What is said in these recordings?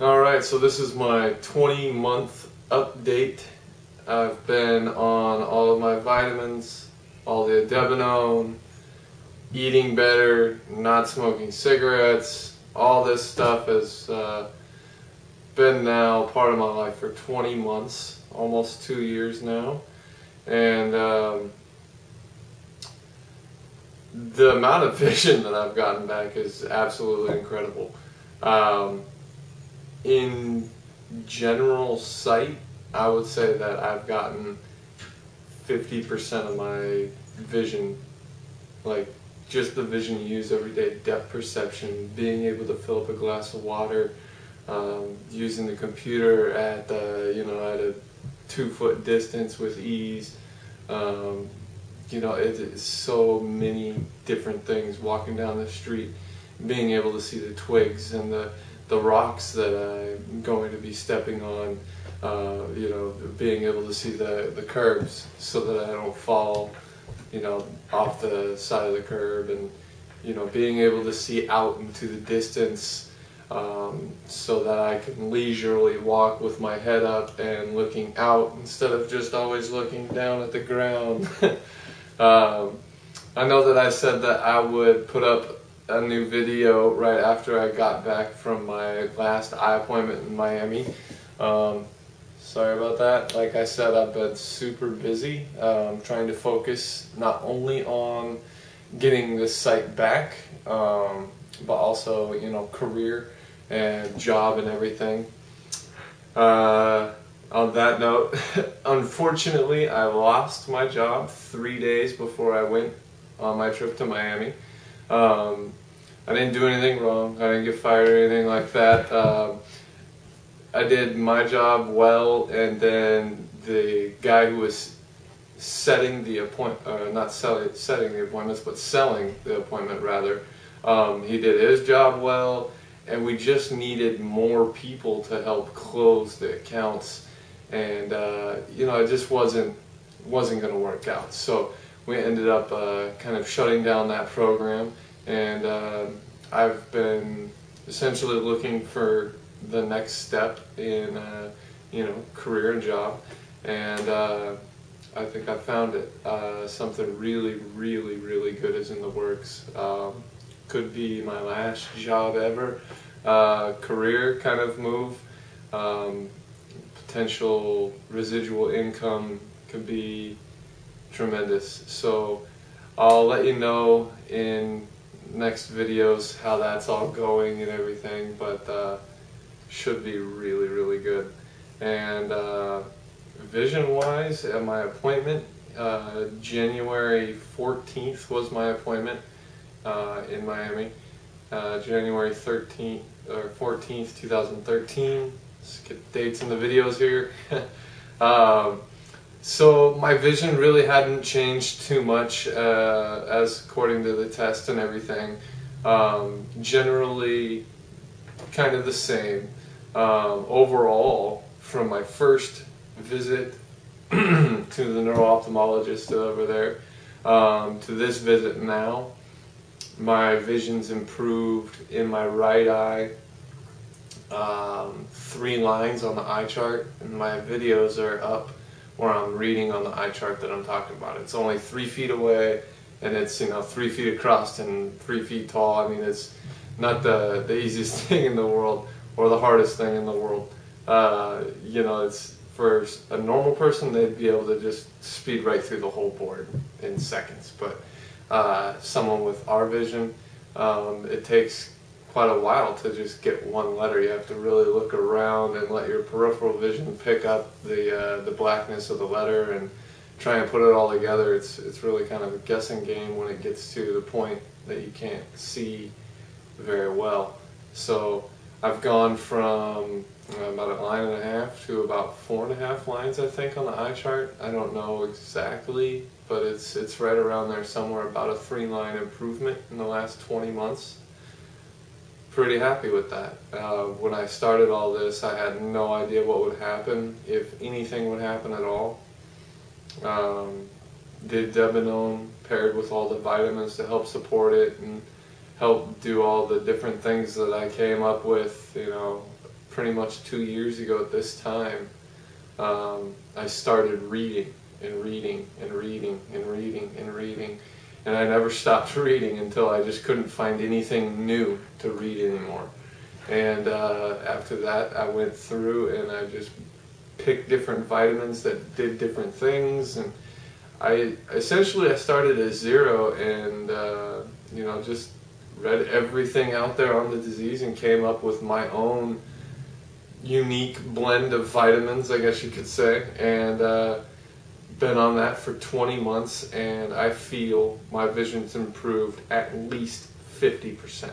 Alright, so this is my 20-month update. I've been on all of my vitamins, all the LHON, eating better, not smoking cigarettes. All this stuff has been now part of my life for 20 months, almost 2 years now. And the amount of vision that I've gotten back is absolutely incredible. In general sight, I would say that I've gotten 50% of my vision, like just the vision you use every day, depth perception, being able to fill up a glass of water, using the computer at at a 2-foot distance with ease. It's so many different things. Walking down the street, being able to see the twigs and the rocks that I'm going to be stepping on, being able to see the curbs so that I don't fall, off the side of the curb, and, being able to see out into the distance so that I can leisurely walk with my head up and looking out instead of just always looking down at the ground. I know that I said that I would put up a new video right after I got back from my last eye appointment in Miami. Sorry about that. Like I said, I've been super busy trying to focus not only on getting this sight back, but also, career and job and everything. On that note, unfortunately, I lost my job 3 days before I went on my trip to Miami. I didn't do anything wrong. I didn't get fired or anything like that. I did my job well, and then the guy who was setting the appointment, not setting the appointments, but selling the appointment rather, he did his job well, and we just needed more people to help close the accounts, and it just wasn't going to work out. So we ended up kind of shutting down that program, and I've been essentially looking for the next step in career and job, and I think I found it. Something really good is in the works. Could be my last job ever, career kind of move. Potential residual income could be tremendous. So I'll let you know in next videos how that's all going and everything, but should be really good. And vision wise, at my appointment, January 14th was my appointment in Miami. January 13th or 14th 2013. Let's get dates in the videos here. So my vision really hadn't changed too much as according to the test and everything. Generally kind of the same. Overall, from my first visit to the neuro-ophthalmologist over there to this visit now, my vision's improved in my right eye. 3 lines on the eye chart, and my videos are up where I'm reading on the eye chart that I'm talking about. It's only 3 feet away, and it's 3 feet across and 3 feet tall. I mean, it's not the easiest thing in the world or the hardest thing in the world. It's for a normal person, they'd be able to just speed right through the whole board in seconds. But someone with our vision, it takes quite a while to just get one letter. You have to really look around and let your peripheral vision pick up the blackness of the letter and try and put it all together. It's really kind of a guessing game when it gets to the point that you can't see very well. So I've gone from about 1.5 lines to about 4.5 lines, I think, on the eye chart. I don't know exactly, but it's right around there somewhere, about a 3-line improvement in the last 20 months. Pretty happy with that. When I started all this, I had no idea what would happen, if anything would happen at all. Did LHON paired with all the vitamins to help support it and help do all the different things that I came up with, pretty much 2 years ago at this time, I started reading and reading and reading and reading and reading, and I never stopped reading until I just couldn't find anything new to read anymore. And after that, I went through and I just picked different vitamins that did different things, and I started at zero, and you know, just read everything out there on the disease and came up with my own unique blend of vitamins, I guess you could say, and been on that for 20 months, and I feel my vision's improved at least 50%.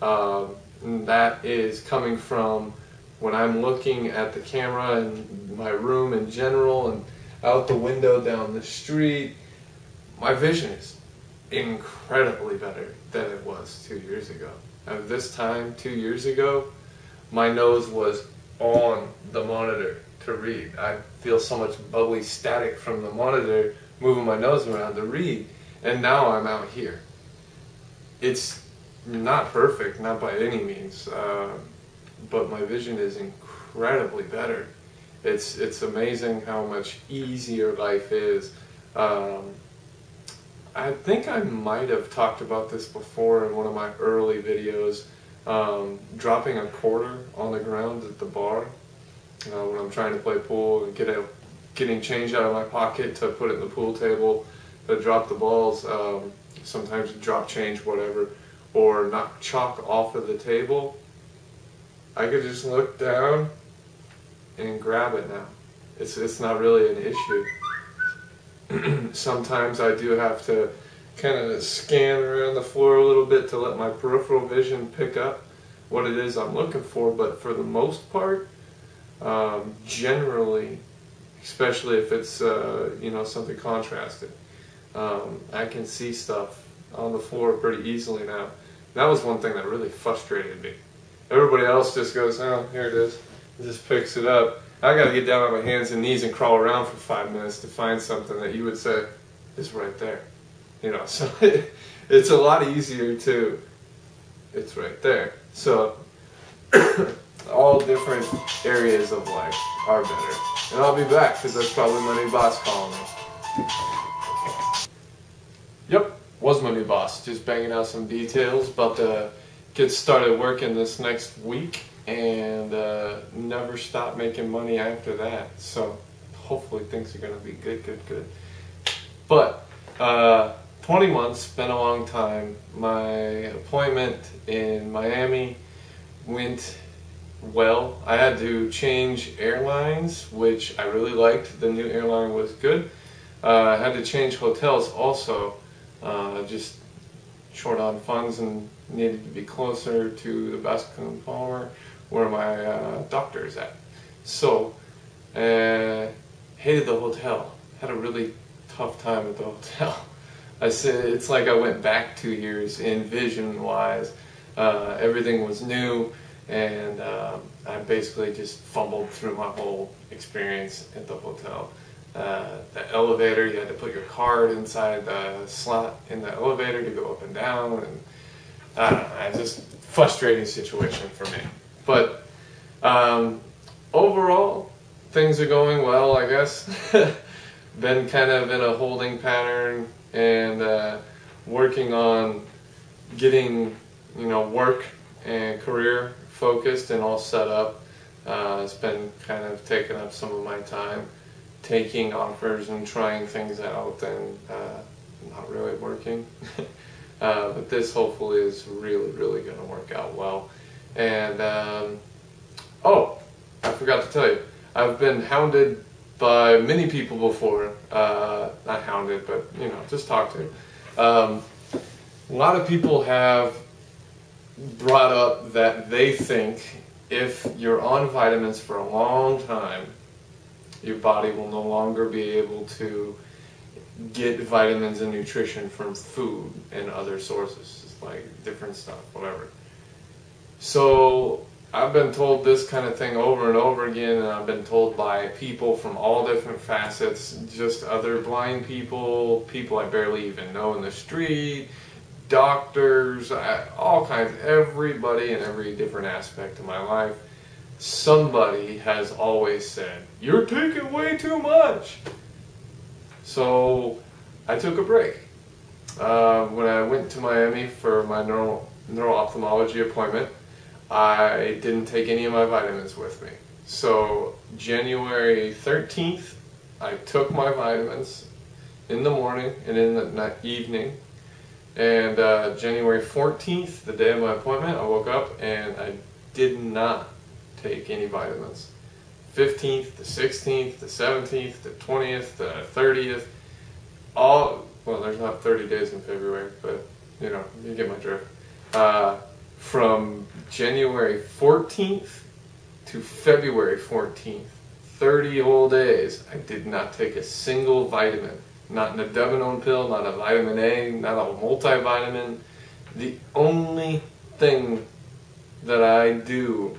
And that is coming from when I'm looking at the camera in my room in general and out the window down the street. My vision is incredibly better than it was 2 years ago. At this time, 2 years ago, my nose was on the monitor to read. I feel so much bubbly static from the monitor moving my nose around to read, and now I'm out here. It's not perfect, not by any means, but my vision is incredibly better. It's amazing how much easier life is. I think I might have talked about this before in one of my early videos, dropping a quarter on the ground at the bar when I'm trying to play pool and getting change out of my pocket to put it in the pool table, to drop the balls, sometimes drop change, whatever, or knock chalk off of the table. I could just look down and grab it now. It's not really an issue. Sometimes I do have to kind of scan around the floor a little bit to let my peripheral vision pick up what it is I'm looking for, but for the most part, generally, especially if it's you know, something contrasted, I can see stuff on the floor pretty easily now. That was one thing that really frustrated me. Everybody else just goes, oh, here it is, and just picks it up. I got to get down on my hands and knees and crawl around for 5 minutes to find something that you would say is right there. You know, so it's a lot easier to, it's right there. So all different areas of life are better. And I'll be back because that's probably my new boss calling me. Yep, was my new boss. Just banging out some details, about to get started working this next week, and never stop making money after that. So hopefully things are going to be good. But 20 months, been a long time. My appointment in Miami went well. I had to change airlines, which I really liked. The new airline was good. I had to change hotels also, just short on funds and needed to be closer to the Basque Palmer where my doctor is at. So, hated the hotel. Had a really tough time at the hotel. I said it's like I went back 2 years in vision-wise. Everything was new, and I basically just fumbled through my whole experience at the hotel. The elevator, you had to put your card inside the slot in the elevator to go up and down, and I don't know, it's just a frustrating situation for me. But overall, things are going well, I guess. Been kind of in a holding pattern and working on getting, you know, work and career focused and all set up. It's been kind of taking up some of my time, taking offers and trying things out and not really working. But this hopefully is really going to work out well. And oh, I forgot to tell you, I've been hounded by many people before. Not hounded, but you know, just talked to. A lot of people have brought up that they think if you're on vitamins for a long time, your body will no longer be able to get vitamins and nutrition from food and other sources, like different stuff, whatever. So I've been told this kind of thing over and over again, and I've been told by people from all different facets, just other blind people, people I barely even know in the street, doctors, all kinds, everybody in every different aspect of my life somebody has always said, "You're taking way too much." So I took a break. When I went to Miami for my neuro-ophthalmology appointment, I didn't take any of my vitamins with me. So January 13th, I took my vitamins in the morning and in the evening. And January 14th, the day of my appointment, I woke up and I did not take any vitamins. 15th, the 16th, the 17th, the 20th, the 30th, well, there's not 30 days in February, but you know, you get my drift. From January 14th to February 14th, 30 whole days, I did not take a single vitamin. Not an Debenone pill, not a vitamin A, not a multivitamin. The only thing that I do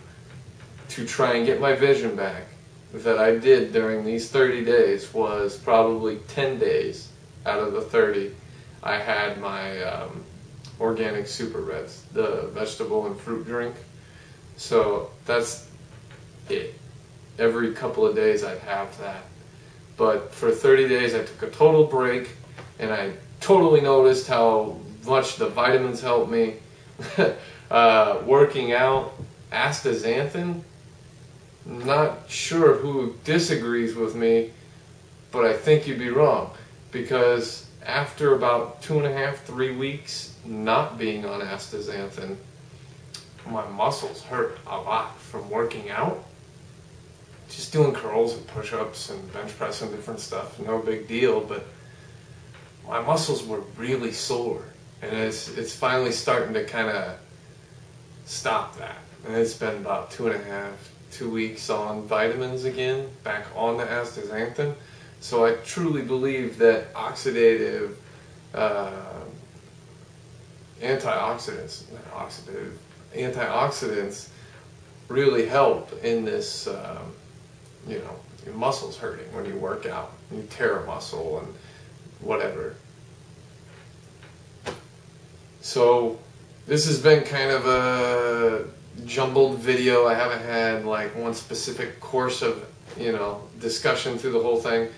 to try and get my vision back that I did during these 30 days was probably 10 days out of the 30. I had my organic Super Reds, the vegetable and fruit drink. So that's it. Every couple of days I'd have that. But for 30 days I took a total break, and I totally noticed how much the vitamins helped me. Working out, astaxanthin, not sure who disagrees with me, but I think you'd be wrong, because after about 2.5, 3 weeks not being on astaxanthin, my muscles hurt a lot from working out. Just doing curls and push-ups and bench press and different stuff, no big deal, but my muscles were really sore, and it's finally starting to kind of stop that. And it's been about 2 weeks on vitamins again, back on the astaxanthin. So I truly believe that antioxidants really help in this, you know, your muscles hurting when you work out, you tear a muscle and whatever. So this has been kind of a jumbled video. I haven't had like one specific course of, you know, discussion through the whole thing.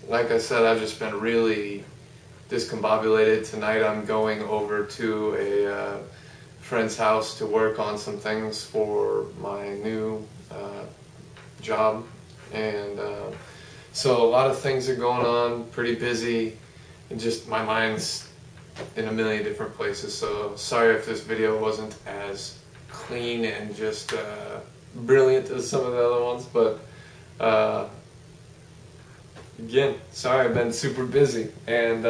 Like I said, I've just been really discombobulated. Tonight I'm going over to a friend's house to work on some things for my new job, and so a lot of things are going on, pretty busy, and just my mind's in a million different places. So sorry if this video wasn't as clean and just brilliant as some of the other ones, but again, sorry, I've been super busy. And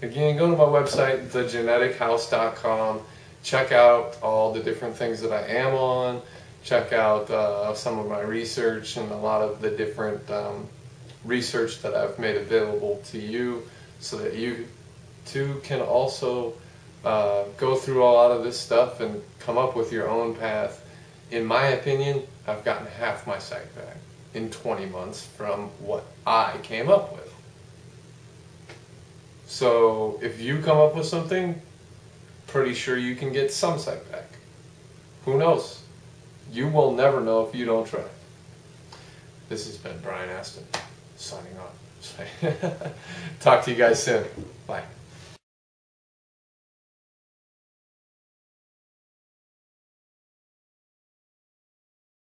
again, go to my website, thegenetichouse.com. Check out all the different things that I am on. Check out some of my research and a lot of the different research that I've made available to you, so that you too can also go through a lot of this stuff and come up with your own path. In my opinion, I've gotten half my sight back in 20 months from what I came up with. So if you come up with something, pretty sure you can get some sight back. Who knows? You will never know if you don't try. This has been Brian Aston, signing off. Talk to you guys soon. Bye.